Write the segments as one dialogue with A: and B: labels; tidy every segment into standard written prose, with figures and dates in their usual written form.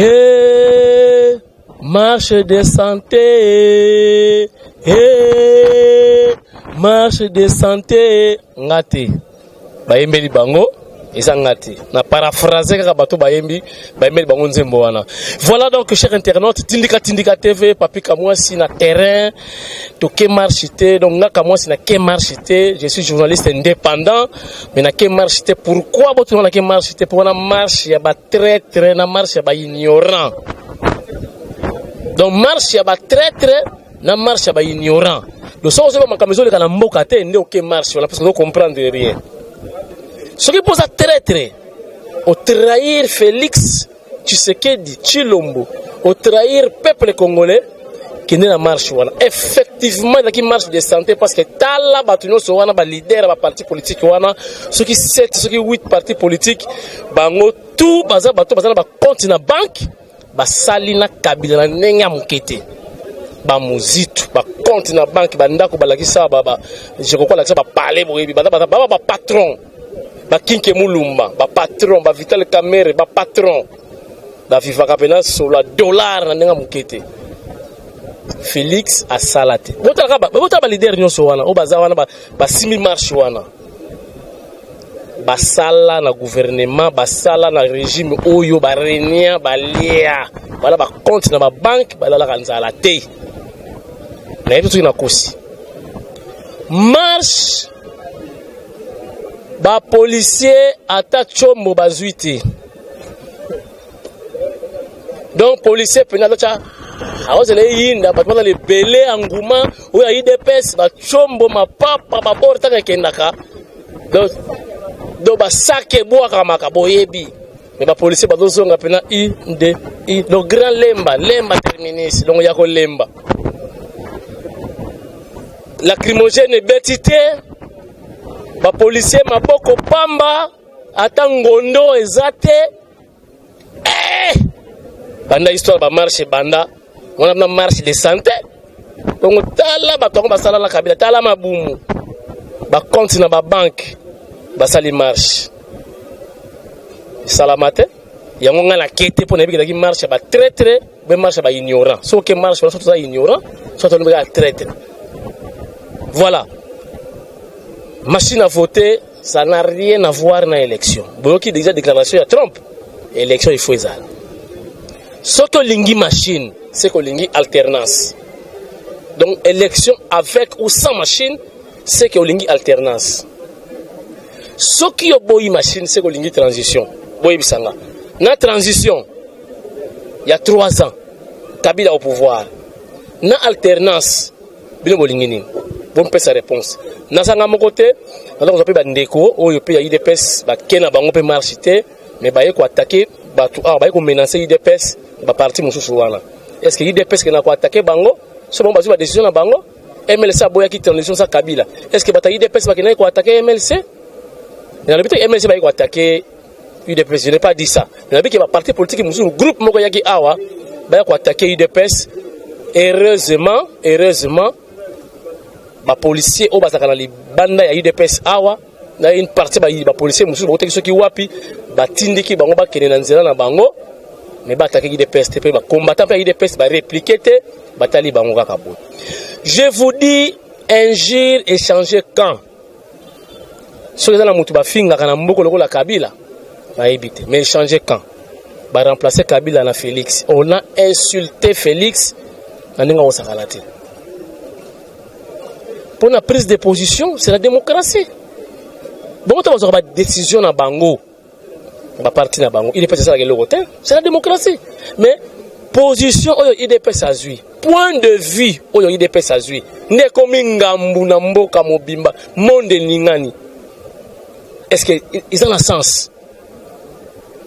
A: Hey, marche de santé. Hey, marche de santé. Ngati. Bayembeli bango. Na paraphraser kaka bato bayembi bango nzembo wana. Voilà donc chers internautes, Tindika TV, Papi Kamwasi na terrain, to ke marchité, donc nga Kamwasi na ke marchité, je suis journaliste indépendant, mais na ke marchité, pourquoi boto na ke marchité pour na marche ya ba traître na marche ya ba ignorant. Donc marche ya ba traître na marche ya ba ignorant. Le sens de ma camisole le kana mboka te nde ke marche, voilà parce que vous comprendre rien. Ce qui pose à traître, au trahir Félix Tshisekedi Tshilombo, au trahir peuple congolais, qui n'est la marche. Effectivement, il y a une marche de santé parce que Tala Batuno Sowana, ba leader, ba parti politique, ceux qui 7, ceux qui 8 partis politiques, bango tout, baza ba compte na banque, ba salina kabila na nenga mukete. Ba muzitu, ba compte na banque, ba ndako ba lakisa ba je crois la ba parler boyebi, ba patron. Ba Kinke Mulumba, ba patron, ba Vital Kamere, ba patron. Ba Viva Kapena sur la dollar na nenga mukete. Félix a salate. Bota ba leader nyonso wana, o baza wana ba 6000 marche wana. Ba sala na gouvernement, ba sala na régime oyo ba renia, ba lia. Bala ba compte na ba banque, bala la kanzala te. Na yetu na kosi. Marche ba policier attaque chombo bazuiti. Donc policier penalo cha awozele yinda batmana le belé anguma ou ya IDPS ba chombo mapapa ba porta ka kendaka. Donc ba sake boa kama kaboyebi. Mais ba policier ba dozonga pena le grand lemba terminis donc yako lemba. Lacrymogène betité. Ba policier maboko pamba ata ngondo ezate banda histoire ba marche banda on a marche de santé donc tala ba tongo ba sala la kabila tala mabumu ba compte na ba banque ba sali marche salamate yango nga na kete pour na bi ki marche ba traître be marche ba ignorant so que marche so to ignorant so to ba traître. Voilà. Machine à voter, ça n'a rien à voir dans l'élection. Bloqué déjà déclaration à Trump. Élection, il faut ça. Soto lingi machine, c'est que lingi alternance. Donc, élection avec ou sans machine, c'est que lingi alternance. Ce qui est boy machine, c'est que lingi transition. Boy bisanga. Na transition, il y a 3 ans, Kabila au pouvoir. Na alternance, bien bolingi. Bon peut sa réponse. Nasanga mon côté, alors on appelle bandeko, ou yo pays IDPS, ba kena bango pe marchité, mais ba yeko attaquer, ba tout ba yeko menacer IDPS, ba parti mususu wana. Est-ce que IDPS kena ko attaquer bango, so bon bazu ba décision na bango, MLC aboya ki transition sa Kabila. Est-ce que bata IDPS ba kena ko attaquer MLC? Mais le but MLC ba yeko attaquer UDPS, je n'ai pas dit ça. Mais le but que ba parti politique mususu groupe moko yaki awa, ba yeko attaquer UDPS. Heureusement ba policier o bazaka na libanda ya UDPS awa na une partie ba policier mususu ba soki wapi ba tindiki bango ba kene na nzela na bango mais ba attaquer UDPS te pe ba combattant pe UDPS ba répliquer te ba tali bango kaka bo. Je vous dis injure échanger camp. So que na mutu ba finga kana mboko lokola Kabila ba éviter mais échanger camp ba remplacer Kabila na Félix. On a insulté Félix na ninga osakalate. Pour la prise de position, c'est la démocratie. Bon, tu as une décision à Bango, à partir de Bango, il est pas ça c'est la démocratie. Mais position, il est pas ça. Point de vue, il est pas ça. Ne comme ngambu na mboka mobimba, monde ningani. Est-ce que ils ont un sens?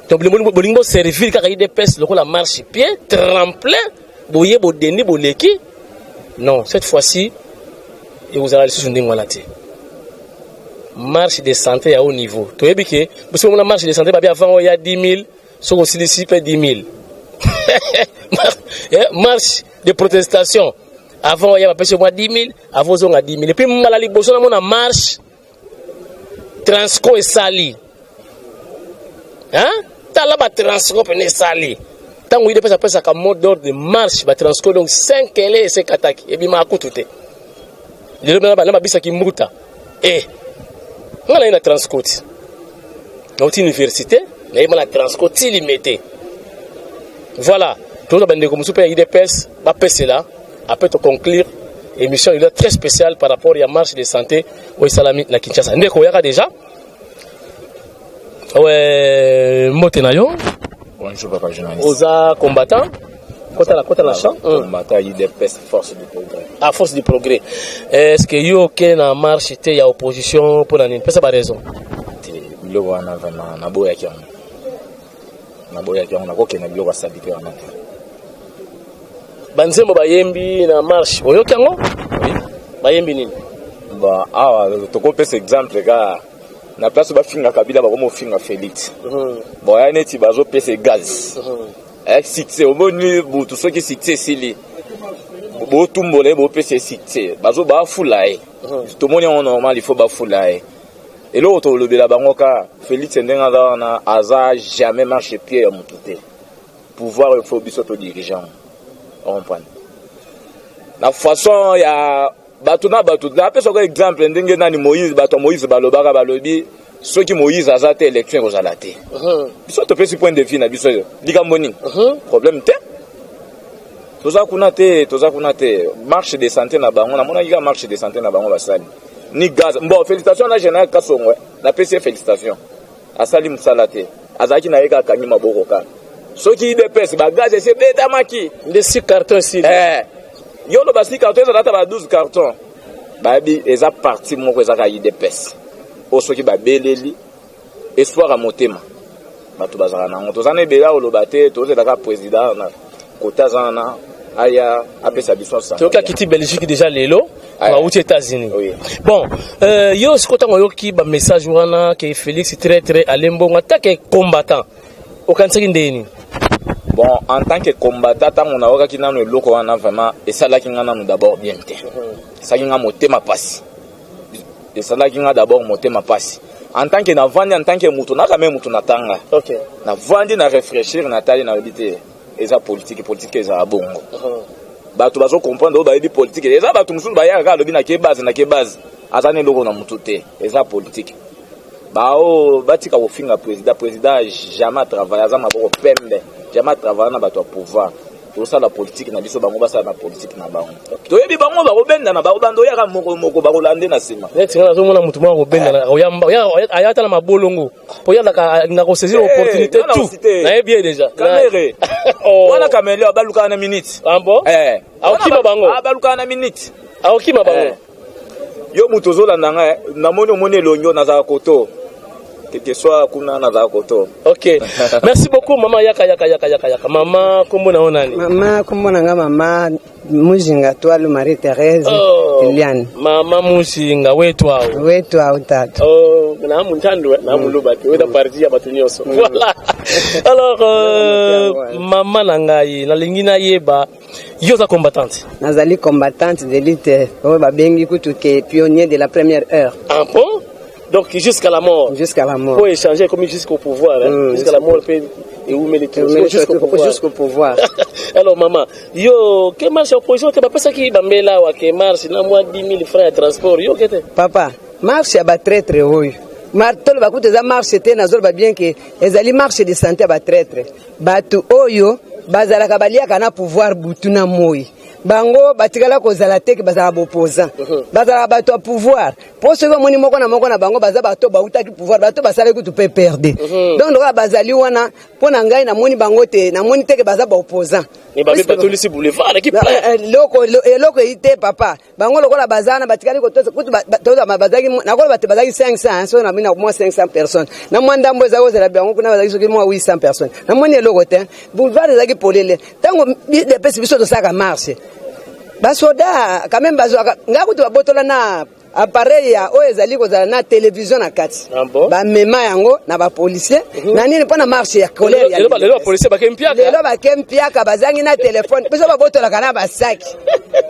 A: Donc le bolingo servir car il dépasse le la marche pied, tremplin, boyer bodeni boleki. Non, cette fois-ci et vous allez sur une marche de santé à haut niveau. Tu vois bien que la marche de santé avant il y a 10 000, sur aussi ici 10 000. Marche de protestation avant il y a pas moins 10 000, avant on a 10 000. Et puis malali bosso na marche Transco et Sali. Hein? T'as là-bas Transco et Sali. tant qu'il est après ça comme mode d'ordre de marche ba transco donc 5 kele et 5 attaques et bima akutute le ba bisa ki muta et ngala ina transco ti na université na ima la transco ti limité voilà tout le monde comme super IDPS ba pese là après te conclure émission il est très spéciale par rapport à la marche de santé au Salami na Kinshasa ndeko yaka déjà ouais motenayo
B: bonjour papa journaliste
A: oza combattant côté la champ
B: combattant IDPS force du progrès
A: à force du progrès est-ce que yo que na marche te ya opposition pour nani pesa ba raison
B: biloko wana vraiment na boya ki on na ko kena biloko sabité wana
A: banzembo bayembi na marche oyo kango bayembi nini
B: ba awa toko pesa exemple ka na place ba finga kabila ba ko mo finga Félix bon ya neti bazo pesa gaz succès au moni butu soki succès sili bo tumbole bo pesa succès bazo ba fulaye to moni on normal il faut ba fulaye et l'autre le bela bango ka Félix ndenga na aza jamais marché pied à mutute pouvoir il faut biso to dirigeant on comprend la façon ya batu na pesa ko exemple ndenge nani Moïse balobaka balobi soki Moïse azate élection kozalate biso to pesi point de vue na biso likambo nini problème te toza kuna te marche de santé na bango na mona yika marche de santé na bango basali ni gaz bon félicitations na général Kasongo na pesi félicitations asali musalate azaki na yeka kanyi maboko ka soki IDPS ba gaz c'est beta maki
A: de 6 cartons ici
B: yo lo ba 6 cartons ça data ba 12 cartons ba bi eza parti moko eza ka IDPS o soki ba beleli espoir a motema bato bazala nango tozana ebela olobate tozela ka président na kota zana aya apesa biso ça
A: to ka kiti Belgique déjà lelo ba aux États-Unis
B: oui.
A: Bon yo skota ngoyo ki ba message wana ke Félix très alembo ngata ke combattant au kansaki ndeni
B: bon en tant que combattant tant on a oka kinano eloko wana vraiment et ça là qui ngana nous d'abord bien te ça qui nga motema passe et ça là qui nga d'abord motema passe en tant que na vandi en tant que mutu na quand même mutu na tanga
A: OK
B: na vandi na réfléchir na tali na bité eza politique eza bongo bato bazo comprendre ba yebi politique eza bato musu ba yaka lobi na ke base azane loko na mutu te eza politique bao batika ko finga président jamais travailler za maboko pembe jamais travailler na bato pouvoir tout ça la politique na biso bango basa na politique na bango to yebi bango ba ko benda na ba bando yaka moko ba ko lande na sima
A: net ngana zo mona mutu mwa ko benda na ayata na mabolongo po yala ka na ko saisir opportunité tout na yebi déjà
B: kamere wana kamele baluka na minute
A: ambo aokima bango
B: baluka na minute
A: aokima bango
B: yo mutu zo landa nga na moni elongo na za koto que soit kuna na za koto.
A: OK. Merci beaucoup maman yaka. Maman kombo na onani?
C: Maman kombo na nga mama Mujinga Twalo Marie Thérèse Liliane.
A: Mama Mujinga wetu
C: au tatu.
A: Na muntando na muluba te weda parti ya batunyoso. Voilà. Alors maman na ngai na lingina yeba yo za combattante.
C: Nazali combattante d'élite. O ba bengi kutu ke pionnier de la première heure.
A: Ah bon? Donc jusqu'à la mort.
C: Jusqu'à la mort.
A: Pour échanger comme jusqu'au pouvoir. Jusqu'à la mort, et où met les
C: jusqu'au pouvoir.
A: Alors maman, yo, que marche opposition, tu vas pas ça qui bambela ou que marche, na moi 10 000 francs de transport, yo qu'est-ce?
C: Papa, marche ya ba très haut. Martol ba kuta za marche te na zol ba bien que ezali marche de santé ba très. Batu oyo bazala kabalia kana pouvoir butuna moi. Bango batikala kozala teke bazala opposant bazala bato pouvoir pour ce que moni moko na bango bazala bato bautaki pouvoir bato basala ku tu peux perdre donc loka bazali wana pona ngai na moni bango te na moni teke bazala opposant
A: ni babe batolisi boulevard équipe
C: loko ite papa bango lokola bazana batikali ko kutu bazaki na ko bato bazaki 500 so na mina moins 500 personnes na mwanda mbo za ozela bango kuna bazaki soki moins 800 personnes na moni loko te boulevard ezaki polele tango de pesi biso to saka marche basoda quand même bazwa ngakutu babotola na appareil ya o ezali kozala na télévision na kati ba mema yango na ba policier na nini pona marche ya colère ya
A: lelo ba policier
C: bakempiaka bazangi na téléphone biso babotola kana ba sac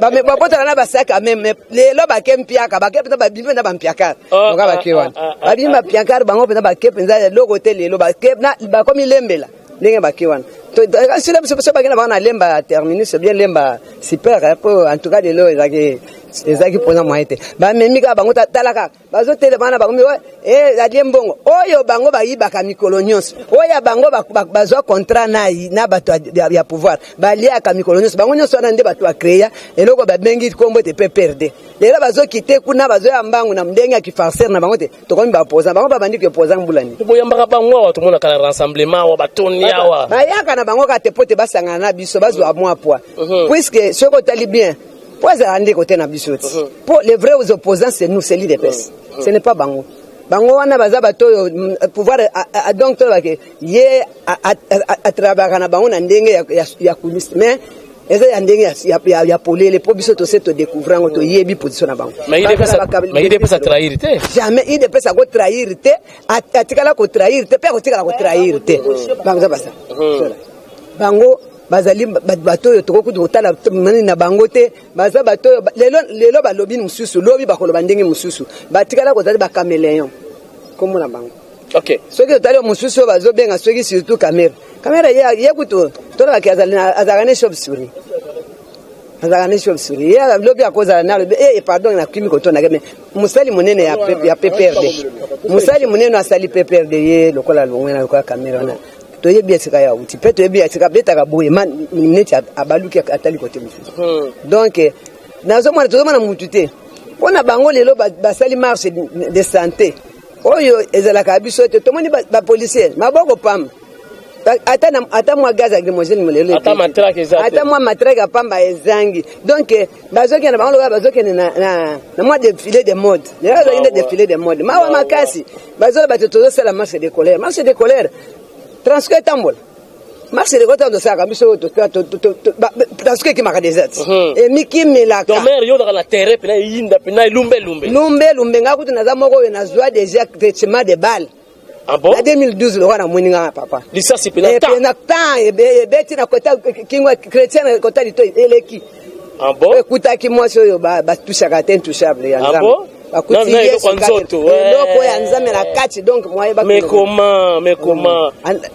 C: ba babotola na ba sac même lelo bakempiaka bakepena ba bimbe na ba mpiaka ngoka bakiwana ba bimba mpiaka bango pena bakepenza loko te lelo bakepena ba komi lembela ndenge bakiwana Si la bagana va lemba terminé, c'est bien lemba super. En tout cas, de l'eau, ezaki pona moite. Ba memika bango talaka. Bazo tele bana bango la liembongo. Oyo bango ba yibaka mikolo nyonso. Oya bango bazo contrat na bato ya pouvoir. Ba lia ka mikolo nyonso. Bango nyonso na nde bato a créer eloko ba bengi kombo te pe perdre. Lelo bazo kite kuna bazo ya mbangu na mdenga ki farcer na bango te. Tokomi ba posa bango ba bandi ke posa mbulani.
A: Boyambaka bango wa tumona kala rassemblement wa batoni yawa.
C: Ba yaka na bango ka te pote basanga na biso bazo a moi poids. Puisque ce ko tali bien. Pour les vrais opposants, c'est nous, c'est l'IDPS. Ce n'est pas Bango. Bango, on a bazabato pouvoir donc yé à travailler na bango n'andenge ya kuniste mais eza andenge ya polé les probiso to set découvrant to yebi position na bango.
A: Mais il dépêche à trahir te.
C: Jamais il dépêche à trahir te, atikala ko trahir te, pe ko tikala ko trahir te. Bango basa. Bango bazali bato yo toko kutala mani na bangote baza bato lelo ba lobi mususu lobi bakoloba ndenge mususu batikala ko tali ba caméléon comme na bango.
A: OK.
C: Ce que tali mususu bazo benga ce qui surtout caméra ya kuto to ba kazali azagane shop suri azagane shop suri ya lobi akoza na lobi pardon na kimi ko to na mais musali munene ya PPRD musali munene asali PPRD ye lokola longwena lokola caméra na toyebi etika ya uti pe toyebi etika betaka boye man minute abaluki atali côté mususu donc nazo mwana tozo mwana mutu te pona bango lelo basali marche de santé oyo ezalaka biso te tomoni ba policier maboko pam ata mwa gaz lacrymogène molelo ata mwa matraque pamba ezangi donc bazoki na bango bazoki na mwa défilé de mode lelo inde défilé de mode mawa makasi bazola batoto sala marche de colère transfert tambola marche de côté de ça kabiso parce que qui m'a des aides et miki melaka
A: donc mère yo dans la terre pena yinda pena lumbe ngakutu na zamoko na zwa déjà traitement de balles
C: en 2012 le wana moninga papa
A: lisa si pena
C: temps et beti na côté kingwa chrétien na côté lito eleki
A: en bon
C: écoutaki moi so ba toucha ka intouchable ya nzambe
A: akuti kwa nzoto
C: loko ya nzambe na kati donc moi ba
A: mais comment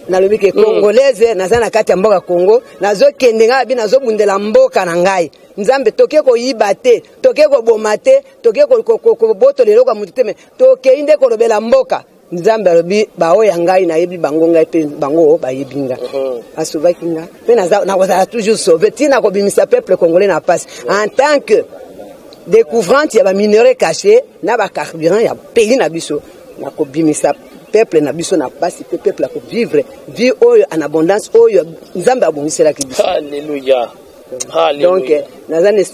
C: na lobi ke congolaise na zana kati ya mboka Congo nazo kendenga bi nazo bundela mboka na ngai nzambe toke ko yibate toke ko bomate toke ko boto lelo kwa mutite me toke inde ko lobela mboka nzambe lobi bao ya ngai na yebi bango ngai pe bango ba yebinga asuva kinga pe na ko toujours sauver tina ko bimisa peuple congolais na passe en tant que découvrante ya ba minerais cachés na ba carburant ya pays na biso na ko bimisa peuple na biso na passe peuple a ko vivre vie oyo en abondance oyo nzambe abongisela ki biso.
A: Alléluia.
C: Donc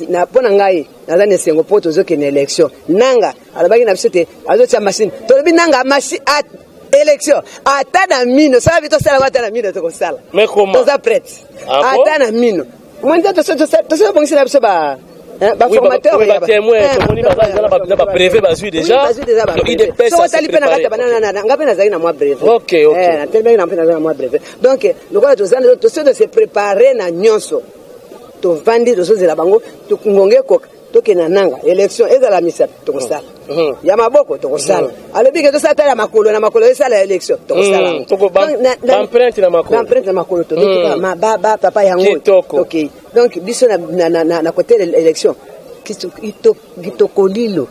C: na pona ngai nazane sengo poto zoke na élection nanga alabaki na biso te azotia machine to lobi nanga machine at élection ata na mino ça vito sala ata na mino to ko sala
A: mais comment
C: to za prête ata na mino mwenda to so bongisela biso ba formateur
A: ba témoin to moni ba brevet ba zui déjà il dépêche
C: ça tali pena kata banana ngapi na zai na moi brevet
A: OK
C: na tellement na pena na moi brevet donc lokola to zana to se préparer na nyonso to vandi to zela bango to ngonge ko to kena nanga élection ezala misa to kosala ya maboko to kosala alobi ke to sata ya makolo na makolo esala élection to kosala
A: to ko empreinte na makolo
C: to ma ba papa yango OK donc biso na côté l'élection kitokolilo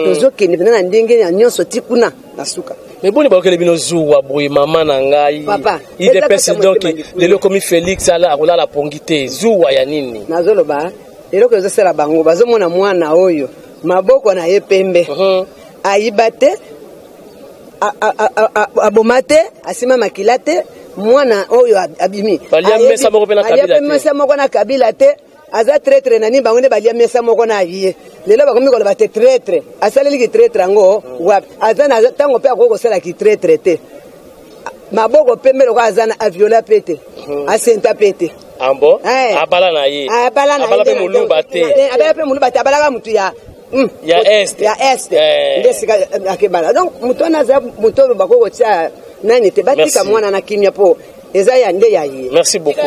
C: tozokende na ndenge ya nyonso tikuna na suka
A: mais boni ba kele bino zuwa boy mama na ngai il dépêche donc lelo komi Félix ala akola la pongité zuwa ya nini
C: nazoloba lelo ko zosela bango bazomona mwana oyo maboko na yepembe ayibate abomate asima makilate mwana oyo abimi
A: balia mesa
C: moko na kabila te aza traître nani bango ne balia mesa moko na vie lelo bakomi ko ba te traître asaleli ki traître ngo wapi azana tango pe akoko sala ki traître te maboko pembe lo azana aviola pete asenta pete
A: ambo abala na ye abala pe muluba te
C: abala ka mutu ya est ndesika akebala donc mutu anaza mutu bakoko tia nani te batika mwana na kimia po eza ya nde ya ye.
A: Merci beaucoup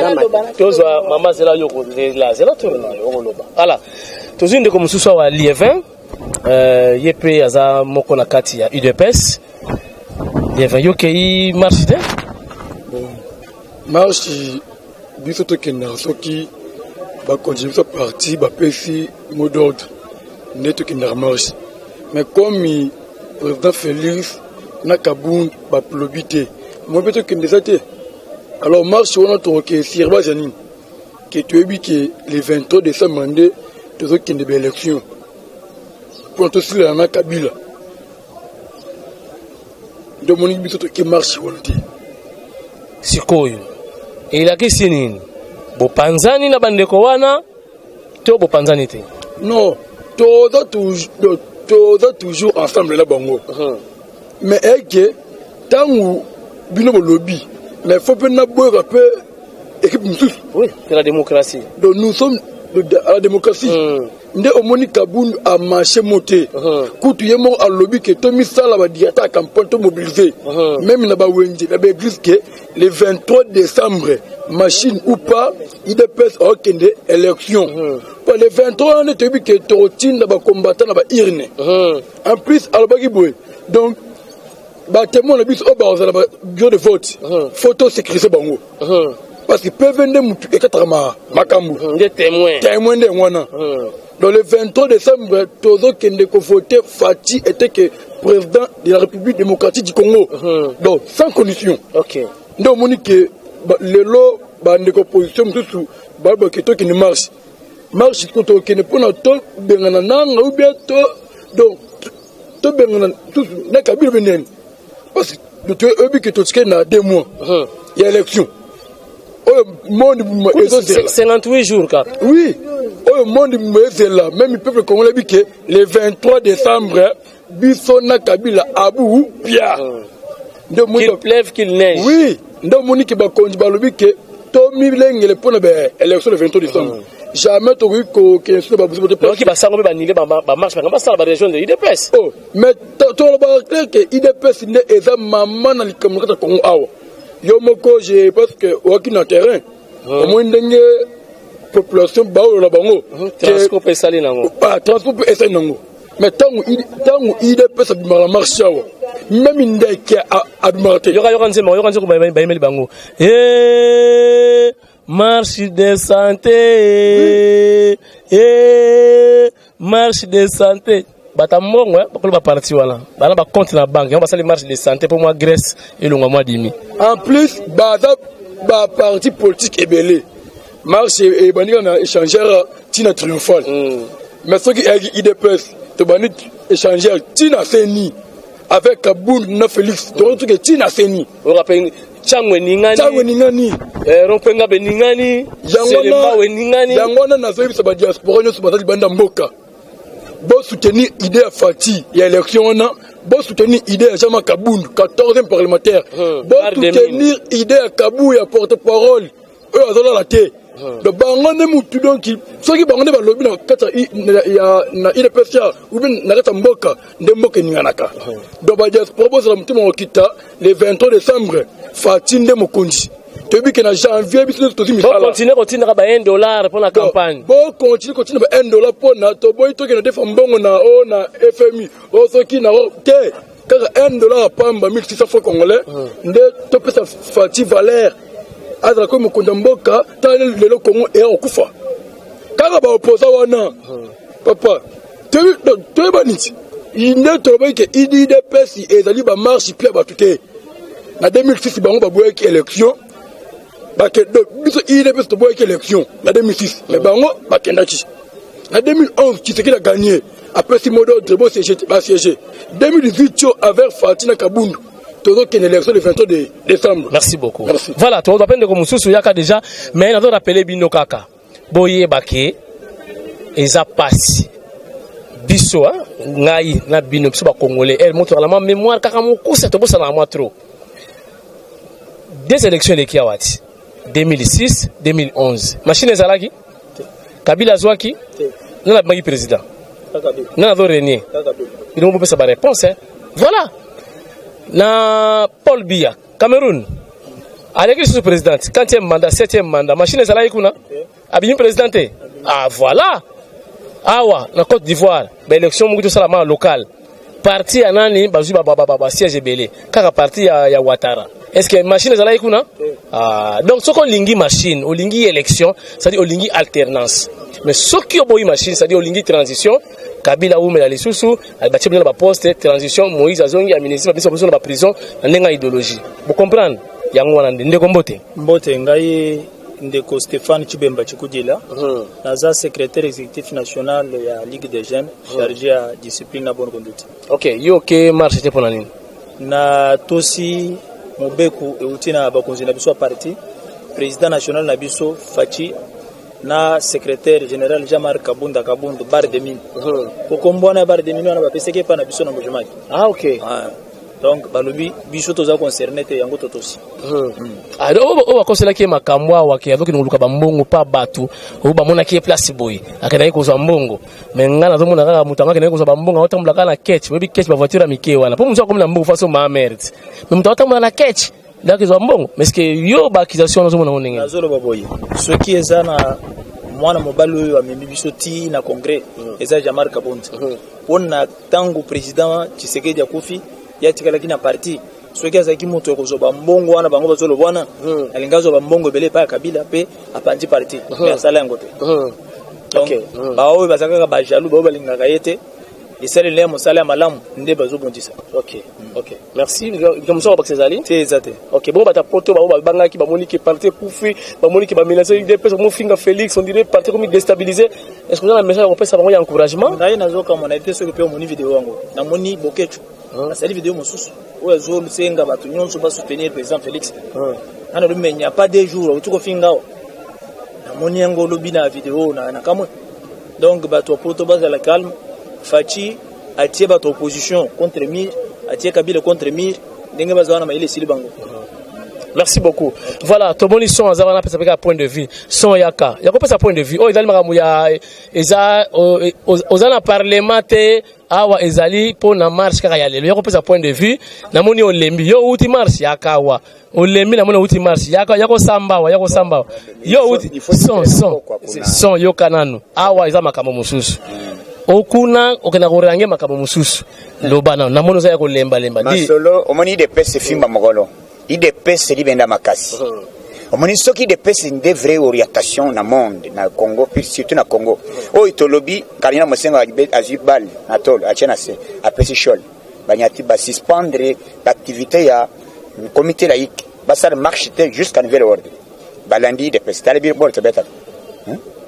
A: tozwa mama zela yoko zela to ngoloba ala tozinde ko mususu wa Liévin yepe aza moko na kati ya UDPS Liévin yoke marche de
D: marche biso tokenda soki bakonzi biso parti bapesi mot d'ordre nde tokendaka marche mais comme président Félix na Kabund baplobi te moi mpe tokende eza te alors marche wana toke sirbage ya nini ke toyebi ke le 23 décembre nde tozokende baélection mpona tosilana na Kabila nde omoni biso toke marche wana te
A: sikoyo elakisi nini bopanzani na bandeko wana to bopanzani te
D: non toza toujours ensemble na bango mais eke ntango bino bolobi mais faut mpe naboyaka mpe équipe mosusu
A: oui c'est la démocratie
D: donc nous sommes à la démocratie nde omoni Kabund amarché mo te kutu ye moko alobi ke tomisala badirecteur ya campagne tomobilize même na bawenze na baéglise ke le 23 décembre machine ou pas IDPS okende élection pour le 23 nde toyebi ke tokotinda bacombattant na bairne en plus alobaki boye donc batémoin na biso oyo bakozala bureau de vote photo sécurise bango parce que PV nde mutu ekataka makambo
A: nde témoin
D: nde wana dans le 23 décembre tozokende kovote Fati était que président de la République démocratique du Congo donc sans condition nde omoni ke lelo bandeko opposition mosusu babake tokende marche tokende mpona tobengana nanga ou bien donc tobengana susu na Kabila mpe ndeni parce que toyebi ke totikeli na 2 mois ya élection oyo monde bima ezozela
A: 58 jours kaka
D: oui oyo monde bima ezela même peuple congolais bi ke le 23 décembre biso na Kabila abu pia
A: qu'il pleuve qu'il neige
D: oui ndo moni ke bakonzi balobi ke tomilengele mpona élection le 23 décembre jamais tokoki kokende
A: babuki basango mpe banile bamarche bakanga basala barégion de IDPS
D: mais tolobaka clair ke IDPS nde eza mama na likambo na kati ya Congo awa yo moko je pense que oaki na terrain omoi ndenge population baolola bango
A: transport mpe esali nango
D: transport mpe esali nango mais ntango IDPS abimaka na marche awa même ndeke abimaka te
A: yoka nzembo bayemeli bango marche de santé marche de santé bata mbongo bakolo baparti wana bana bacompte na banque yango basali marche de santé mpo mwa Grèce elongwa mwa dimi
D: en plus baza baparti politique ebele marche ebandika na échangeur ntina triomphale mais soki eyaki IDPS tobandi échangeur ntina seni avec Kabund na Félix tokoki ntina seni
A: orape changwe ningani rompenga be ningani selema we ningani
D: yango wana nazoyebisa badiaspora nyonso bazali banda mboka bo soutenir idée ya Fati ya élection wana bo soutenir idée ya Jean Kabund 14e parlementaire bo soutenir idée ya Kabou ya porte-parole eux azolala te donc bango nde mutu donc soki bango nde balobi na kati na IDPS ou bien na kati ya mboka nde mboka eninganaka donc badiaspora bozala motema kokita le 23 décembre Fati nde mokonzi toyebi ke na janvier biso tozi misala
A: continue kotinaka ba $1 pour la campagne
D: continue ba $1 mpona toboyi tokende defa mbongo na FMI soki na te kaka $1 apamba 1600 francs congolais nde topesa Fati valeur azala koyi mokonzi ya mboka tala lelo Congo eya kokufa kaka baoposa wana papa toyeba niti nde tolobai ke IDPS ezali bamarche pia bato te na 2006 bango baboyaki élection biso IDPS toboyaki élection na 2006 mais bango bakendaki na 2011 Tshisekedi a gagné apesi mot d'ordre basiégé 2018 avec Fati na Kabund tozokende élection le 23 décembre.
A: Merci beaucoup. Voilà, tu dois prendre comme mususu yaka déjà mais nazo rappeler bino kaka boyeba ke eza pasi biso ngai na bino biso ba congolais elle montre la mémoire kaka mokusa to bosa na moi trop des élections de Kiawati 2006 2011 machine ezalaki Kabila zwaki na bangi président na do Renier il m'a pesa ba réponse voilà na Paul Biya Cameroun avec le président 4e mandat 7e mandat machine ezalaki kuna abimi présidenté voilà awa na Côte d'Ivoire ba élection mukuto sala local parti anani bazui ba siège belé kaka parti ya Ouattara est-ce que machine ezala ikuna donc ce qu'on lingi machine au lingi élection c'est-à-dire au lingi alternance mais ce qui au boy machine c'est-à-dire au lingi transition Kabila ou la lisusu albati bien ba poste transition Moïse azongi a ministre biso biso na prison ndenga idéologie vous comprenez yango wana ndeko mbote
E: ngai ndeko Stéphane Chibemba Chikudila naza secrétaire exécutif national ya Ligue des jeunes chargé à discipline na bonne conduite.
A: OK yo ke marche te pona nini
E: na tosi mobeku eutina bakonzi na biso parti président national na biso Fachi na secrétaire général Jean-Marc Kabunda bar de mine kokombona bar de mine wana bapeseke pa na biso na mbojumaki
A: OK
E: donc balobi biso toza concerné te yango totosi
A: o bakosela ki makamwa wake azoki nguluka bambongo pa batu o bamona ki place boy akena kozwa mbongo mais ngana zomona kaka mutanga kena kozwa bambongo otambula kana catch webi catch ba voiture mike wana po muzo komna mbongo faso ma merde mais muto otambula na catch ndakizo mbongo mais que yo ba accusation zomona ngene
E: nazolo baboyi ce qui est na mwana mobali oyo amemi biso ti na congrès eza Jean-Marc Kabunda pona tangu président Tshisekedi akufi yatikala na parti soki azaki moto ekozwa mbongo wana bango bazolo bwana alingazo bambongo bele pa Kabila pe apandi parti ya sala yango te donc baoyo bazaka ba jaloux ba balingaka yete isale le mosala ya malamu nde bazobondisa.
A: OK merci comme ça on va que ces
E: te ezate.
A: OK bon bata poto ba bangaki ba moniki parti kufi ba moniki ba menacer des personnes mo finga Félix on dirait parti comme déstabiliser est-ce que vous avez un message on peut savoir encouragement
E: ngai nazoka mona été soki pe moni vidéo wango na moni bokechu asali vidéo mosusu oyo zo lusenga batu nyonso ba soutenir président Félix ana le menya pas des jours utuko fingao na moni yango lobi na vidéo na kamwe donc batu poto baza la calme Fachi atie bato opposition contre Mir atie Kabila contre Mir ndenge bazana maile sili bango.
A: Merci beaucoup. Voilà, toboni son azana pesa peka point de vue. Son yaka. Yako pesa point de vue. Oh ezali makamu ya eza ozana parlementaire awa ezali po na marche kaka ya lelo. Yako pesa point de vue. Namoni olembi yo uti marche yaka wa. Olembi namoni uti marche yako samba wa yako samba. Yo uti son yo kanano. Awa eza makamu mususu. Okuna okena korange makamu mususu. Lobana namono za yako lemba di.
F: Masolo omoni de pese fimba mogolo. IDPS libenda makasi. Omoni soki IDPS une vraie orientation na monde na Congo surtout na Congo. O itolobi kalina mosenga azibal na tol achena se apesi shol. Banyati ba suspendre l'activité ya comité laïque. Basal marche jusqu'à nouvel ordre. Balandi IDPS talibi borto beta.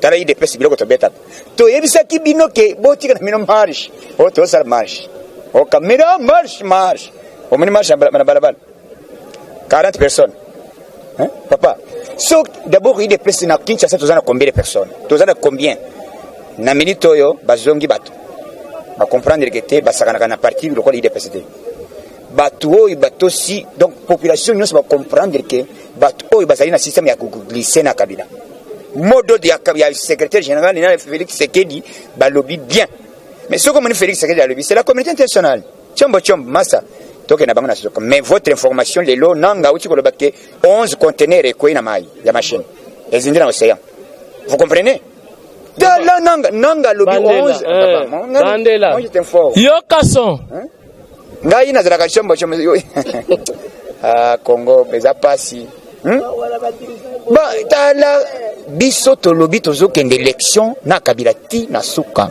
F: Tala IDPS biloko to beta. To yebisa ki binoke botika na mino marche. O to sal marche. O kamera marche. Omoni marche na balabala. 40 personnes. Hein, papa? So, d'abord, il est placé dans Kinshasa, tu as combien de personnes? Tu as combien? Na minitoyo, bazongi batu. Ba comprendre que te, basakana na parti, le quoi il est placé. Batu, batu si, donc, population, nous va comprendre que batu, basali na système ya glisser na Kabila. Modo de ya secrétaire général, Félix Tshisekedi, balobi bien. Mais ce que Félix Tshisekedi a lobby, c'est la communauté internationale. Chombo, massa. Mais votre information, les lots, nanga, outi kolobake, 11 conteneurs et na mai, ya machine. Et zindi dans l'océan. Vous comprenez? Là, nanga, lobby 11.
A: Bandela.
F: Moi, j'étais fort.
A: Yo kasson.
F: Ngai, na zalaka chombo, ah, Congo, beza pasi. Bah, tala, biso to lobby tozo kende élection, na Kabila ti, na suka.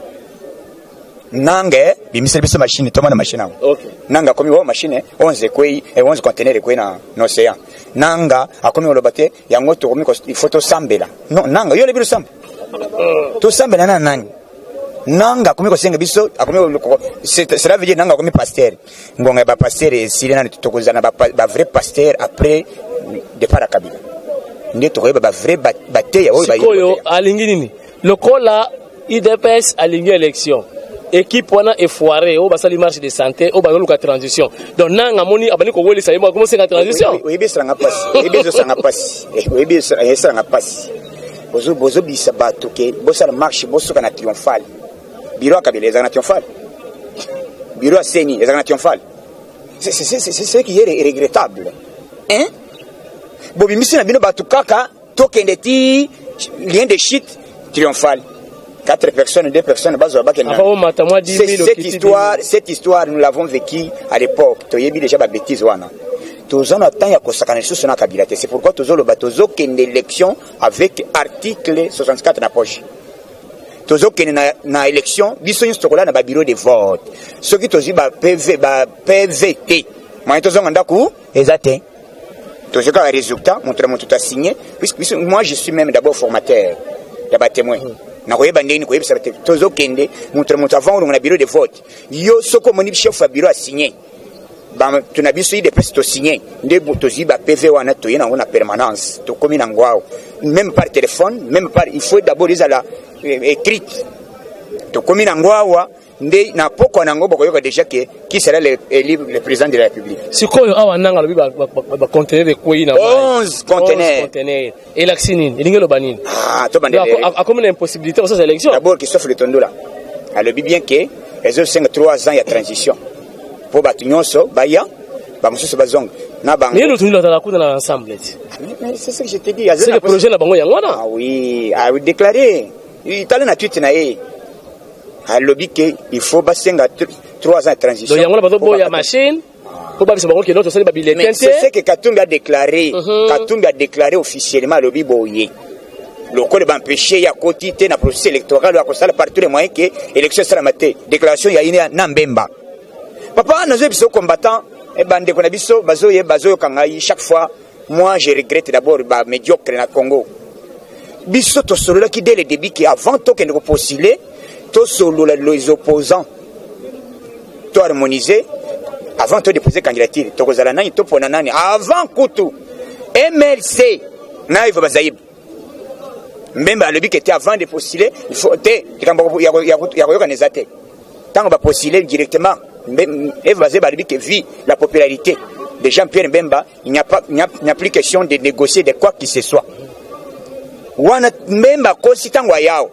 F: Nanga bimisel biso machine toma na machine
A: okay.
F: Nanga komi wo machine 11 kwei et 11 conteneurs kwei na océan nanga akomi olobate yango to komi ko photo sambela non nanga yo le biso samba to sambela na nani nanga komi ko senga biso akomi cela veut dire nanga komi pasteur ngonga ba pasteur et sile na to kozana ba vrai pasteur après départ à Kabila ndi to ba vrai bataille o ba
A: yo alingi nini lokola IDPS alingi élection équipe wana effoiré o basali marche de santé o bayolo ka transition donc nanga moni abani ko weli sayemo comment c'est la transition
F: oui bien ça nga passe bozo bisa bato ke bosa marche boso kana triomphal biro akabele za na triomphal biro aseni za na triomphal c'est ce qui est regrettable hein bobi misina bino bato kaka tokende ti lien de shit triomphal 4 personnes, 2 personnes, cette histoire, nous l'avons vécue à l'époque. Tu as vu déjà ma bêtise. tozana na temps ya kosakana lisusu na Kabila te. C'est pourquoi tozoloba tozokende élection avec article 64 na poche. Tozokende na élection biso nyonso tokola na ba bureau de vote. Soki tozi ba PVT moi tozonga ndaku ezate tozoka un résultat montre mon tout a signé puisque moi je suis même d'abord formateur ya ba témoin na koyeba ndeni koyeba sa tozokende montre mon avant na bureau de vote yo soko moni chef ya bureau a signé ba tuna biso ide pesi to signé nde tozi ba PV wana to yena ngona permanence to komi na ngwao même par téléphone même par il faut d'abord les la écrite to komi na ngwao nde na poko na ngobo koyoka déjà que qui sera le président de la République.
A: Sikoyo awa nanga lobi ba conteneur de quoi na
F: 11 conteneurs
A: et l'accinine ilingelo banini
F: to bandele
A: a comme une impossibilité aux élections
F: d'abord qui sauf le tondo là alors bien que les autres 3 ans il y a transition pour batunyonso baya ba mususu bazong na bango
A: mais le tondo là kuna na ensemble
F: c'est ce que je te dis
A: c'est le projet na bango yango na
F: ah oui a déclaré il t'a na tweet na à lobby qu'il faut passer 3 ans de transition.
A: Donc, il y a une machine. Mais
F: c'est ce que Katumbi a déclaré. Katumbi a déclaré officiellement à lobby boye. Le code va empêcher, il y a quotité dans le processus électoral, il y a par tous les moyens que l'élection sera matée. Déclaration, il y a une Nambemba. Papa, nous sommes combattants. Et bande qu'on a biso, bazo kangai. Chaque fois, moi, je regrette d'abord médiocre dans le Congo. Biso to solo là qui dès le début qui avant tout qu'on postuler. Tout solo les opposants, tout harmonisé, avant de déposer candidature, tout kozala nani, tout pona nani, avant Koutou, MLC, naïf bazaïb. Même le but qui était avant de postuler, il faut il y a organisé. Tant on va postuler directement, et vas-y le but qui vit la popularité de Jean-Pierre Mbemba, il n'y a plus question de négocier de quoi que ce soit. Wana Mbemba kosi tango yao.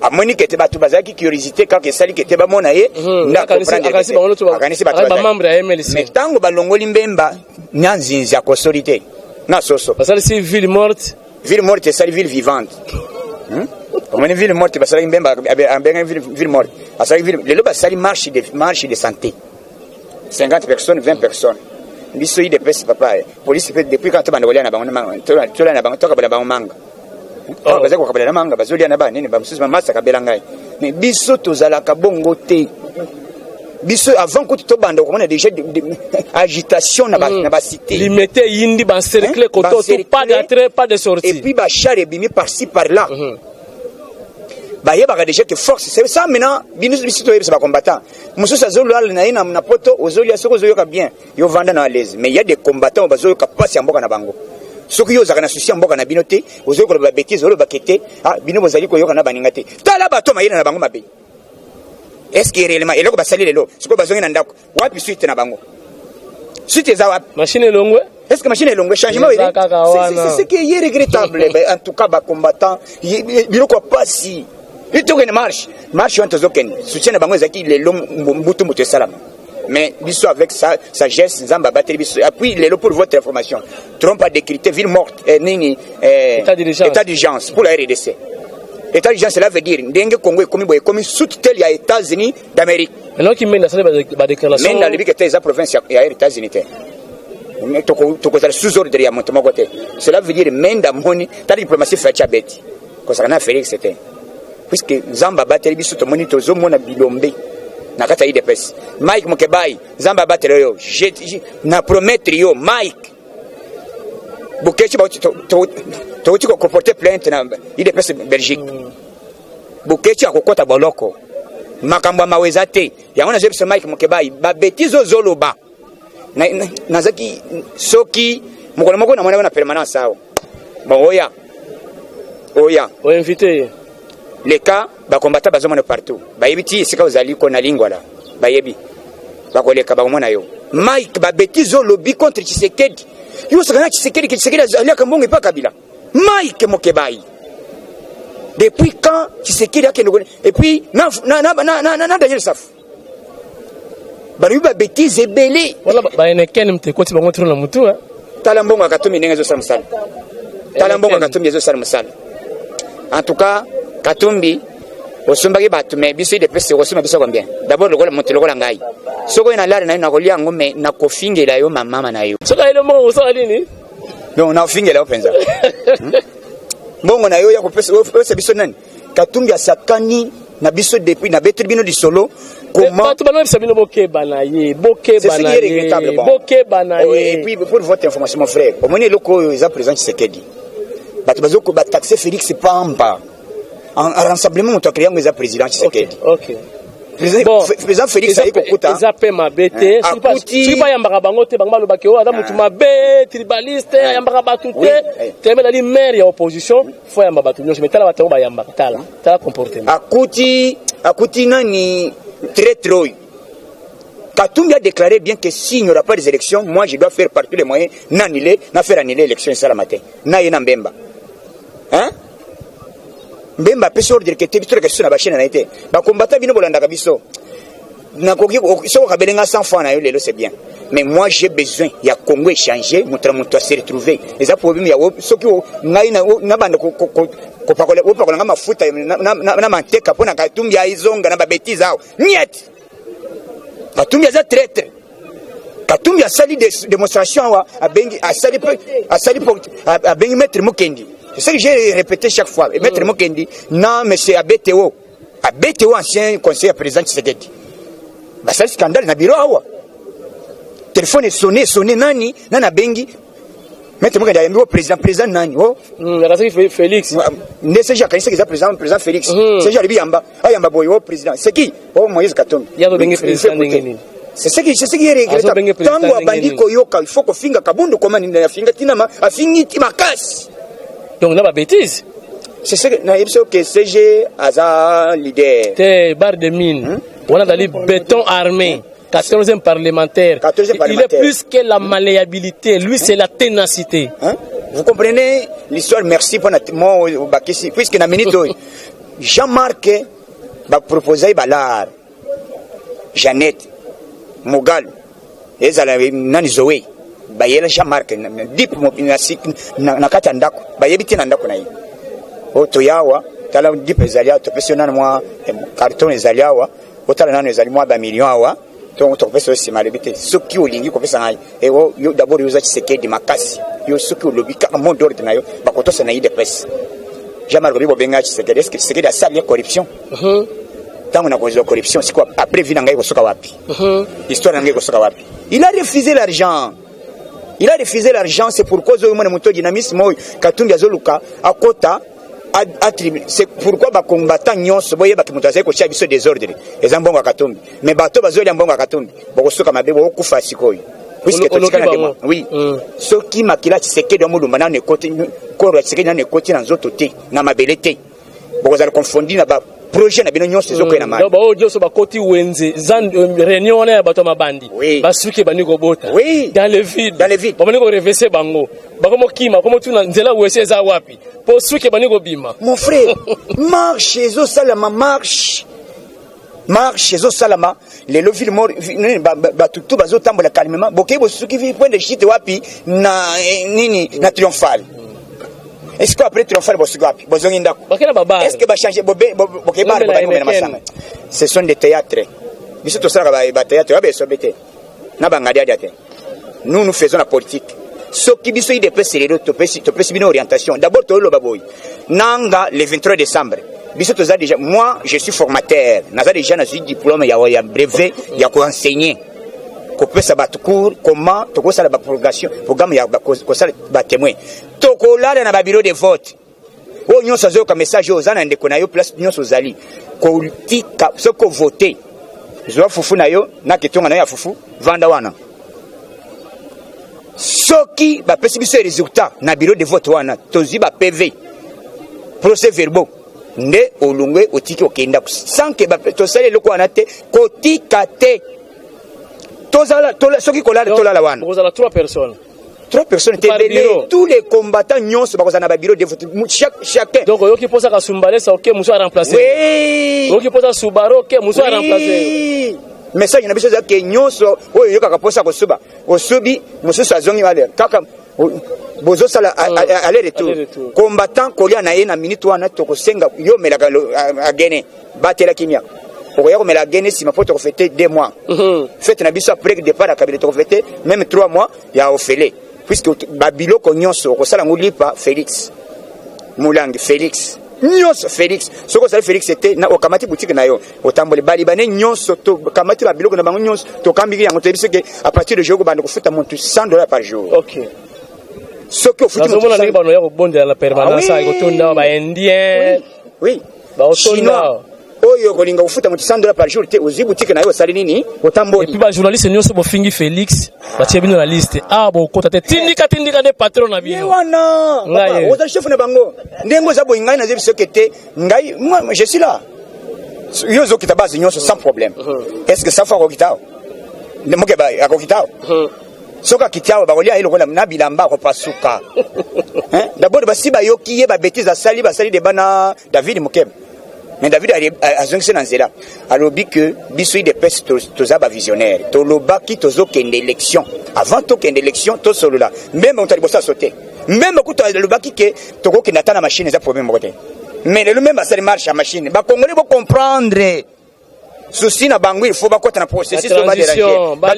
F: A moni que te batu bazaki curiosité quand que sali que te ba mona ye na comprendre akanisi ba
A: membre ya MLC
F: mais tango ba longoli Mbemba nyanzinzi ya consolidé na soso
A: parce que c'est ville morte
F: c'est ville vivante comme une ville morte parce que Mbemba ambenga ville morte parce que ville le ba sali marche de santé 50 personnes 20 personnes biso yi de pesi papa police depuis quand ba ndolya na bango na bango toka ba manga baza ko kabela manga bazolia na ba nini ba mususu masa kabela ngai mais biso tozala ka bongo te biso avant que to banda on a déjà agitation na ba cité
A: limité yindi ba cercle koto pas d'entrée pas de sortie
F: et puis ba chare bimi par-ci par-là ba yeba déjà que force c'est ça maintenant biso to yeba ba combattant mususu azolwa na ina na poto ozolia soko zoyoka bien yo vanda na à l'aise mais il y a des combattants bazoyoka passe mboka na bango soki yo zaka na souci mboka na binote ozo ko ba bêtise olo ba kete ah bino bozali ko yoka na baninga te tala bato mayina na bango mabe est-ce que réellement eloko basali lelo siko bazongi na ndako wapi suite na bango suite za wapi
A: machine longwe
F: est-ce que machine longwe changement c'est ce qui est regrettable en tout cas ba combattant biloko pasi ito que marche on tozoken soutien na bango ezaki lelo mbutu mutu salam. Mais biso avec sa sagesse nzamba bateli biso appuie lelo pour votre information trompe a décrété ville morte nini état d'urgence pour la RDC état d'urgence cela veut dire ndenge Congo est comme sous tutelle ya États-Unis d'Amérique
A: alors qui mène ça ba déclaration
F: même dans le but que les province ya États-Unis mais to ko sous ordre ya montement côté cela veut dire même dans moni ta diplomatie fait chabeti ko ça na Félix c'était puisque nzamba bateli biso to moni to zo mona bilombe na kata IDPS Mike Mokebai zamba batelo yo na promettre yo Mike Bukechi ba to ko porter plainte na IDPS Belgique Bukechi akokota boloko makambo maweza te yango na jebisa Mike Mokebai ba betizo zoloba na zaki soki mukolo moko na mwana na permanence sao ba oya
A: o invité
F: les cas ba combattant bazomona partout ba yebiti sika ozali ko na lingwa la ba yebi ba koleka ba mona yo Mike ba betizo lobby contre Tshisekedi yo sakana Tshisekedi ali akambongo pa Kabila Mike Mokebai depuis quand Tshisekedi et puis na Daniel Saf ba lui ba betize belé
A: wala ba enekene mtekoti bango tro na mutu
F: talambongo akatumbi ndengezo samsala talambongo akatumbi ezo sala musala en tout cas Katumbi osombaki bato mais biso idepese okosomba biso combien d'abord lokola moto lokola ngai soko ena lare na yo nakolia yango mais nakofingela yo mamama na yo
A: soki ayele moko osala nini
F: donc nakofingela yo mpenza mbongo na yo ya kopesa biso nani Katumbi asakani na biso depuis na betri bino lisolo
A: comment tu vas bino bokeba na ye
F: et puis pour votre information mon frère au moment loko eza président Tshisekedi bato bazoko ba taxer Félix Pamba en rassemblement moto créer ngo eza président Tshisekedi
A: OK
F: président Félix ayi kokuta
A: eza pe mabete si pas yambaka bango te bango balobaki o adamu mabe tribaliste yambaka batu te temela li maire ya opposition faut yamba batu nyonso metala bato ba yambaka tala comportement
F: akuti nani très trop. Katumbi a déclaré bien que s'il n'y aura pas des élections, moi je dois faire par tous les moyens faire annuler l'élection ça la matin. Na yena Mbemba. Hein? Mbemba peut sur dire que tu es sur la chaîne na été. Ba combattant bino bolanda kabiso. Na koki so ka belenga 100 fois na yo lelo c'est bien. Mais moi j'ai besoin ya Congo échanger, montre se retrouver. Les problèmes ya soki ngai na banda ko pakola nga mafuta na manteka pona Katumbi aizonga na babetize ao. Niet. Katumbi aza traître. Katumbi a sali des démonstrations à bengi maître Mukendi. C'est ce que j'ai répété chaque fois. Maître Mukendi, non monsieur Abeteo ancien conseiller président Tshisekedi. Bah c'est scandale na bureau awa. Téléphone est sonné nani nana bengi. Maître Mukendi a mis président nani oh.
A: Félix.
F: Ne sais pas qui est président Félix. C'est déjà Yamba. Yamba boyo président. C'est qui? Oh Moïse Katumbi.
A: Yamba bengi président ngeni.
F: C'est ce qui est regrettable. Tango abandi koyoka, il faut ko finga kabundo koma ni na finga tinama afingi ti makasi.
A: Donc na ba bêtise.
F: C'est ce que na yebso que CG aza leader.
A: Te bar de mine. On a dali béton armé. 14e parlementaire. Il est plus que la malléabilité. Lui, c'est la ténacité.
F: Hein? Vous comprenez l'histoire? Merci pour moi, Bakissi. Puisque na minute, Jean-Marc va proposer Balar, Jeannette, Mogal, ezala nani Zoé, bayela Jean-Marc, dip na kati ndako, bayebiti na ndako na yi. O toyawa, tala dip ezalia, to pesiona moi carton ezalia wa, o tala nani ezali moi ba million awa. Donc on peut se malébiter ce qui au ligne comme ça et yo d'abord yo Tshisekedi makasi yo ce qui au lobby car mon d'ordre na yo ba koto ça na yi de presse jamais le bo benga Tshisekedi est-ce que Tshisekedi a sali corruption tant on a causé corruption c'est quoi après vie ngai ko soka wapi histoire ngai ko soka wapi il a refusé l'argent c'est pourquoi zo mona moto dynamisme Katumbi azoluka akota c'est pourquoi ba combattant nyonso boye ba kimutaze ko chia biso désordre ezambongo Katumbi mais bato bazoli ambongo Katumbi boko soka mabe boko kufa sikoyi puisque to tikana demo oui ce qui makila Tshisekedi do mulumba na ne koti ko Tshisekedi na ne koti na nzoto te na mabele te boko za confondir na ba projet na bino nyonso ezoko na mali
A: ba odio so ba koti wenze zan réunion na bato mabandi ba suki bani ko bota dans le vide ba bani ko reverser bango ba komo kima komo tuna nzela wese za wapi po suki bani ko bima
F: mon frère marche ezo salama marche ezo salama les lovil mort ba tutu bazo tambola calmement bokay bo suki vi point de chute wapi na nini na triomphal. Est-ce qu'après triomphal bosugapi bozongi ndako est-ce que ba changer bokay bar ba masanga ce sont des théâtres biso to sala ba théâtre ba sobete na bangadi adiate nous faisons la politique ce qui biso ide pese le to pese bino orientation d'abord to lo baboy nanga le 23 décembre biso to za déjà moi je suis formateur naza déjà na diplôme ya brevet ya ko enseigner ko pesa ba cours comment to ko sala ba programme ya ko sala ba témoin to ko lala na ba bureau de vote o nyonso zo ka message aux ana ndeko na yo place nyonso zali ko tika ce ko voter zo fufu na yo na kitonga na ya fufu vanda wana soki ba pesi biso résultat na bureau de vote wana tozi ba PV procès verbaux nde olungwe otiki okenda sans que ba to sala loko wana te ko tika te soki kolala tolala wana
A: vous avez 3 personnes
F: tous les combattants nyonso bakoza na ba bureau de vote chacun
A: donc yoki posa ka sumbale sa OK muso a remplacer
F: oui
A: yoki posa Subaru OK muso a remplacer
F: message na biso za ke nyonso oyo yoka ka posa ko suba osubi muso azongi wale kaka bozo sala aller retour combattant kolia na ye na minute wana to kosenga yo melaka a gagner batela kimia okoya ko mela gagner si mapoto ko fêter 2 mois fête na biso après départ à Kabila to fêter même 3 mois ya ofele puisque babilo ko nyonso ko sala ngulipa Félix Moulang Félix nyonso Félix soko sala Félix c'était na okamati boutique na yo otambole bali bane nyonso to kamati babilo na bango nyonso to kambiki yango to biso que à partir de jour bande ko futa montu $100 par jour.
A: OK.
F: Ce que faut
A: dire que bano ya ko bonde la permanence ay ko tonda ba indien.
F: Oui.
A: Ba chinois.
F: Oyo kolinga kufuta montu $100 par jour te ozi boutique na yo sali nini otamboli.
A: Et puis ba journaliste nyonso bo fingi Félix ba tie bino na liste ah bo kota te tindika de patron na bino.
F: Wana. Papa, oza chef na bango. Ndengo za bo ngai na zebi sokete ngai moi je suis là. Yo zo kita base nyonso sans problème. Est-ce que ça fa ko kitao? Le moke ba ko kitao? Soka kitiao ba kolia eloko na bilamba ko pasuka. Hein? D'abord basi ba yoki ye ba bêtise asali de bana David Mukebe. Mais David a zongi na nzela. Alobi que biso de peste toza ba visionnaire. To loba ki tozo kende élection. Avant to kende élection to solo là. Même on t'a bossa sauter. Même ko to loba ki ke to ko kenda na machine za problème côté. Mais le même ça marche à machine. Ba congolais vont comprendre. Souci na bango il faut ba kota na processus de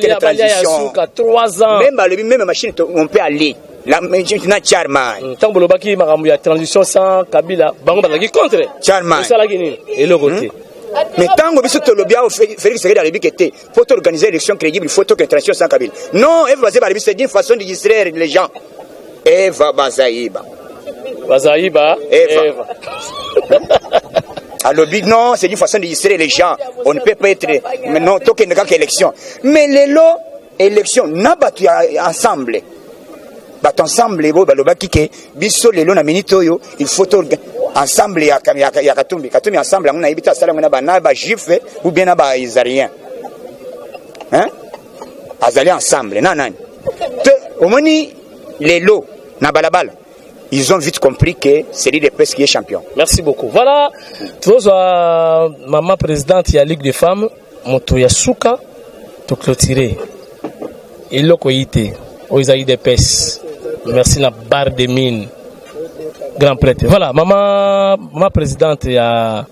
F: la transition.
A: 3 ans.
F: Même machine on peut aller. La maintenant Charman.
A: Tant bolobaki makambo ya transition sans Kabila bango bazaki contre.
F: Charman.
A: Ça la gini et le côté.
F: Mais tango biso to lobia Félix Sekedi alobi kete faut organiser élection crédible, il faut que transition sans Kabila. Non, Eva Bazeba c'est une façon de distraire les gens. Eva Bazaïba. Eva. Alors, non, c'est une façon de distraire les gens. On ne peut pas être. Mais non, tant qu'il n'y a qu'élection. Mais les lots, élection, n'a pas ensemble. Bat ensemble, les lots, il faut ensemble, il y a Katumbi. Katumbi ensemble, on a évité à Salam, on a Juif ou bien à Israélien. Hein? Azali ensemble, non. Au moins, les lots, n'a pas la balle. Ils ont vite compris que c'est l'île de presse qui est champion.
A: Merci beaucoup. Voilà, tous maman présidente de la Ligue des femmes, Moto Yasuka, to clôturer. Et l'Okoïté, aux Isaïe de Pes. Merci la barre des mines. Grand prêtre. Voilà, maman présidente de la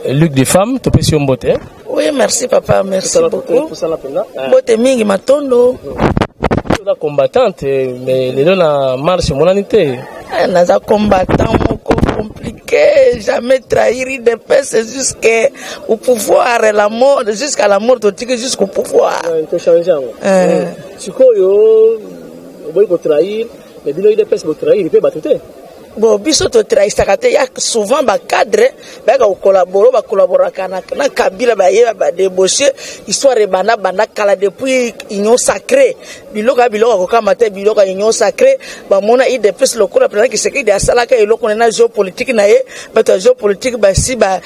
A: Ligue des femmes, to Pession Mbote.
G: Oui, merci papa, merci beaucoup. Mbote mingi matondo.
A: La combattante, mais les deux na marche mon anité.
G: Naza combattant compliqué, jamais trahir des pèses jusqu'au pouvoir et la mort, jusqu'à la mort, jusqu'au pouvoir.
A: Tu changes. Si yo, vous trahir, mais bien il des pèses pour trahir, il peut battre.
G: Bon, biso to trahisaka ya souvent ba cadre ba ka collaborer na Kabila ba ye ba débaucher histoire bana kala depuis union sacrée biloka ko kamata biloka union sacrée ba mona ide plus lokola pena ki seki da salaka eloko na géopolitique na ye ba to géopolitique ba si ba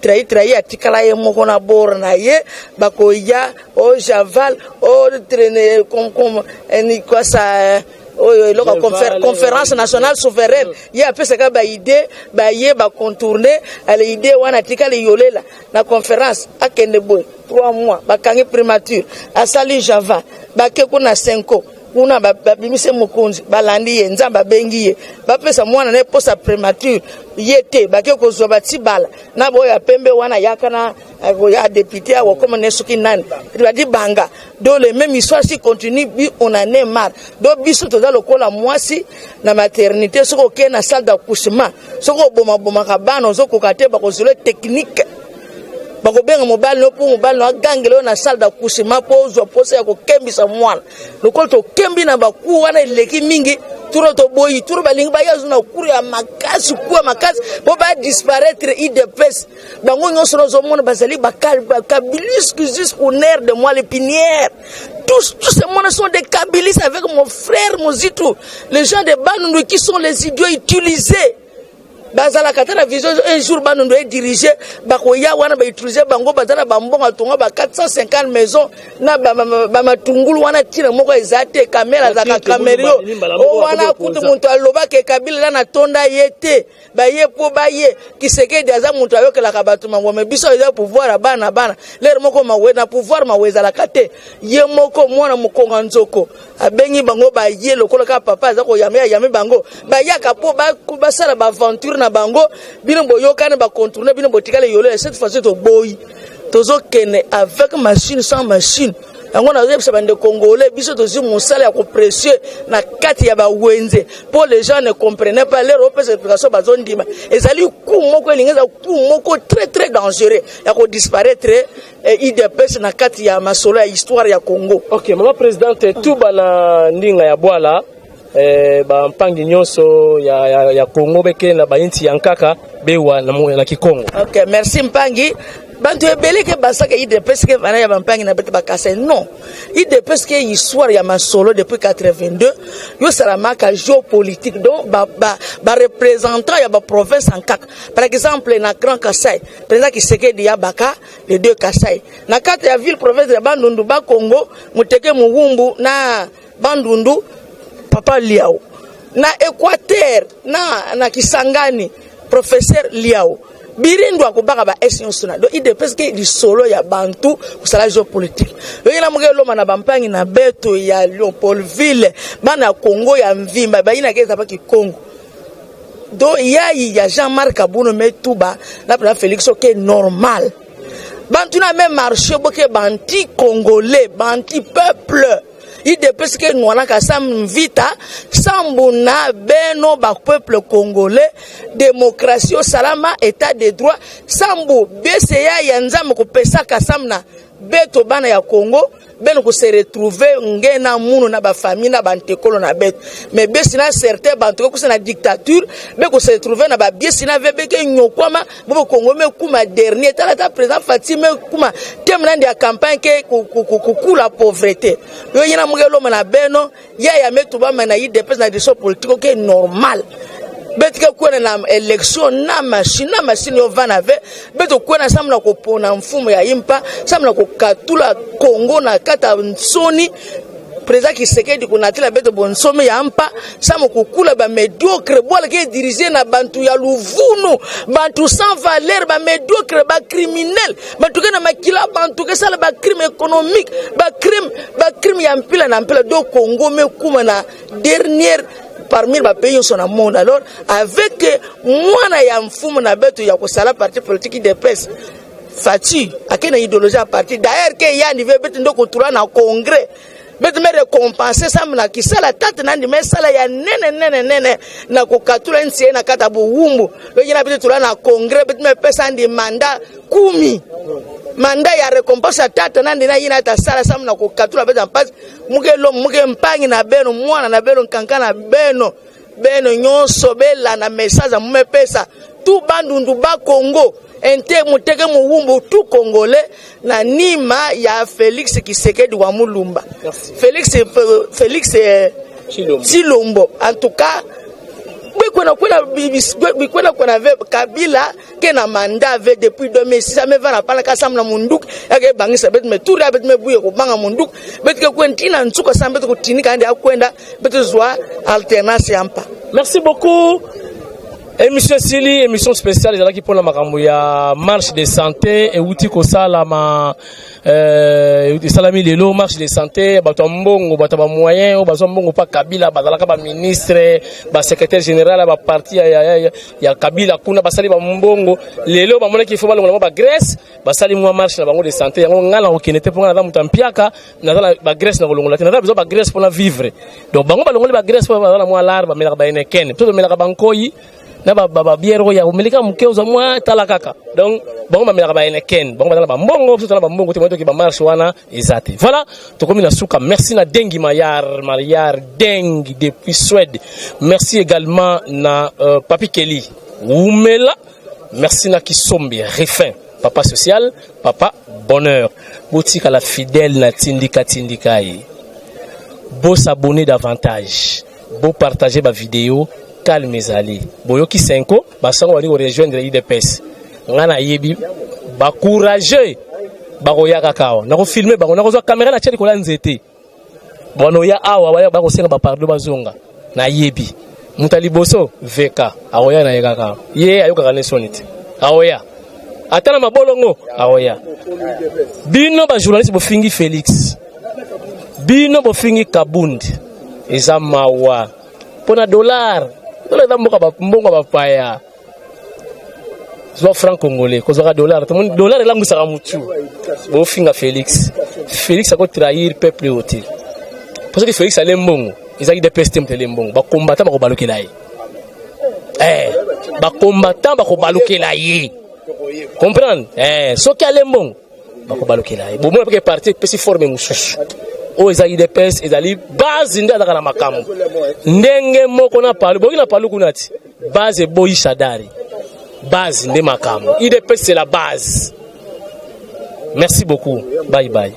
G: trahir atikala ye moko na bor na ye ba ko ya o javal o traîner comme ni quoi ça conférence nationale souveraine il y a peu ça ba idée ba ye ba contourner les idées wana tikali yolela la conférence akende boy 3 mois ba kangi primature asali java ba ke kuna 5 kuna ba bimise mukunzi balandi ye nzamba bengi ye ba pesa mwana ne posa primature yete ba ke ko zo ba tibala na boya pembe wana yakana ya député wa comme ne soki nani il dit banga donc les mêmes histoires si continue on en est marre donc biso to dans le kola mwasi na maternité soko ke na salle d'accouchement soko boma ka bana soko kate ba ko zolo technique ba ko benga mobile no pour mobile no gangelo na salle d'accouchement pour poser ko kembisa mwana le kol to kembi na ba ku wana leki mingi turo to boyi turo balingi ba yazu na kuri ya makasi kwa makasi bo ba disparaître IDPS bango nyonso no mona bazali ba kabilis jusqu'au nerf de moi l'épinière tous ces mona sont des kabilis avec mon frère Mozitou les gens de Bandundu qui sont les idiots utilisés bazala katana vision un jour banu doit diriger bakoya wana ba utiliser bango bazala bambonga tonga ba 450 maisons na ba matungulu wana tira moko ezate kamera za kamerio o wana kutu muntu aloba ke Kabila na tonda yete ba ye po ba ye Tshisekedi aza muntu ayokela ka batu mango me biso eza pouvoir bana lero moko mawe na pouvoir maweza la kate ye moko mwana mukonga nzoko abengi bango ba ye lokola ka papa za ko yame bango ba yaka po ba sala ba aventure na bango bino boyokana ba contourner bino botikale yolo cette fois to boy tozo kene avec machine sans machine yango na zebisa bande congolais biso tozi musala ya ko précieux na kati ya ba wenze pour les gens ne comprenaient pas leur opes explication bazondima ezali coup moko elingeza coup moko très très dangereux ya ko disparaître IDPS na kati ya masolo ya histoire ya Congo.
A: OK, mama présidente tout bana ndinga ya bwala ba mpangi nyonso ya Congo beke na bayinti yankaka bewa na Kikongo.
G: OK, merci mpangi. Bantu ebele ke basaka IDPS ke bana ya bampangi na bete bakase non. IDPS ke histoire ya masolo depuis 82 yo salamaka géopolitique donc ba représentant ya ba province en kaka. Par exemple na Grand Kassai, président Tshisekedi ya baka les deux Kassai. Na kati ya ville province ya Bandundu ba Congo, Muteke Muwumbu na Bandundu Papa Liao. Na Équateur na Kisangani professeur Liao. Birindwa kubaka ba ession sona do IDPS ke di solo ya bantu kusala géopolitique yena mugelo mana bampangi na beto ya Leopoldville bana Congo ya mvimba bayina keza pa Kikongo do yayi ya Jean-Marc Abuno metuba na Félix ke normal bantu na même marché boke banti congolais banti peuple IDPS ke nwana ka sam vita sambuna beno ba peuple congolais démocratie au salama état de droit sambu BCA ya nzambe ko pesa ka samna beto bana ya Congo beno ko se retrouver ngena munu na ba famille na bantekolo na beto mais besina certain bantu ko na dictature be ko se retrouver na ba biesina vebeke nyokwama bo Congo me kuma dernier tala président Fatime kuma temna ndia campagne ke ku la pauvreté yo yina mugelo na beno ya metuba na IDPS na décision politique ke normal betika kuona na election na machine yo vanave beto kuona samna ko pona mfumo ya impa samna ko katula Congo na kata nsoni président Tshisekedi kunatila beto bonsome ya mpa samu kukula ba mediocre bola ke diriger na bantu ya luvunu bantu sans valeur ba mediocre ba criminel bantu kana makila bantu ke sala ba crime économique ba crime ya mpila na mpila do Congo me kuma na dernière parmi les pays sont dans le monde alors avec moi ya mfumo na beto ya kusala parti politique de presse Fati akena idéologie à parti d'ailleurs que ya niveau beto ndoko tura na congrès beto me récompenser ça na kisala tata na ndi mesala ya nene na kokatula nsi na kata buwumbu lo yina beto tura na congrès beto me pesa ndi mandat 10 manda ya récompense tata nandi na yina ta sala sam na ko katula beta pass muke mpangi na beno mwana na beno kankana beno nyonso bela na message mu pesa tu bandundu ba Congo ente muteke muwumbu tu congolais na nima ya Félix Tshisekedi wa Mulumba Félix Chilombo en tout cas bikwena kuna Kabila ke na mandat ve depuis 2006 ame vana pala ka samna munduk yake bangisa bet me tour bet me buye ko banga munduk bet ke kwentina nsuka sambe ko tinika ande akwenda bet zwa alternance yampa.
A: Merci beaucoup. Émission Sili, émission spéciale qui pour la makambo ya marche de santé et outil ko sala ma salami lelo marche de santé bato mbongo bato ba moyen o bazo mbongo pa Kabila bazalaka ba ministre ba secrétaire général ba parti ya Kabila kuna basali ba mbongo lelo ba mona ki fo balongo ba Grèce basali mwa marche na bango de santé yango ngala ko kinete pour na mutampiaka na ba Grèce na kolongola na bezo ba Grèce pour na vivre donc bango balongo ba Grèce pour ba mwa lar ba melaka ba eneken to melaka bankoyi na ba biero ya umelika mkeuza mwa talakaka donc bango bamelaka ba eneken bango batala ba mbongo so tala ba mbongo te ki ba marche wana ezate voilà tokomi na suka. Merci na Dengi Mayar Dengi depuis Suède. Merci également na Papi Kelly Oumela. Merci na Kisombi Refin papa social papa bonheur botika la fidèle na tindika yi beau s'abonner davantage beau partager ba vidéo calme ezali boyoki 5 basango bali rejoindre IDPS ngana yebi ba courageux bakoya kakawa nako filmer bango nako zo caméra na tcheli kola nzete bono ya awa baya bako senga ba pardon bazonga na yebi mutali boso VK aoya na yekaka ye ayoka kanesonite aoya atana mabolongo aoya bino ba journaliste bo fingi Félix bino bo fingi Kabundi eza mawa pona dollar da mbongo ba paya zo franc congolais ko zo dollar to dollar elangu saka mutu bo finga Félix ako trahir peuple oti parce que Félix ale mbongo ezaki de pestem tele mbongo ba combattant ba ko balukela ye ba combattant ba ko balukela ye comprendre soki ale mbongo ba ko balukela ye bo mo pe parti pesi forme mususu o ezali de pes ezali base nde azaka na makambo ndenge moko na palu boki na palu kunati base boyi shadari base nde makambo IDPS c'est la base. Merci beaucoup, bye bye.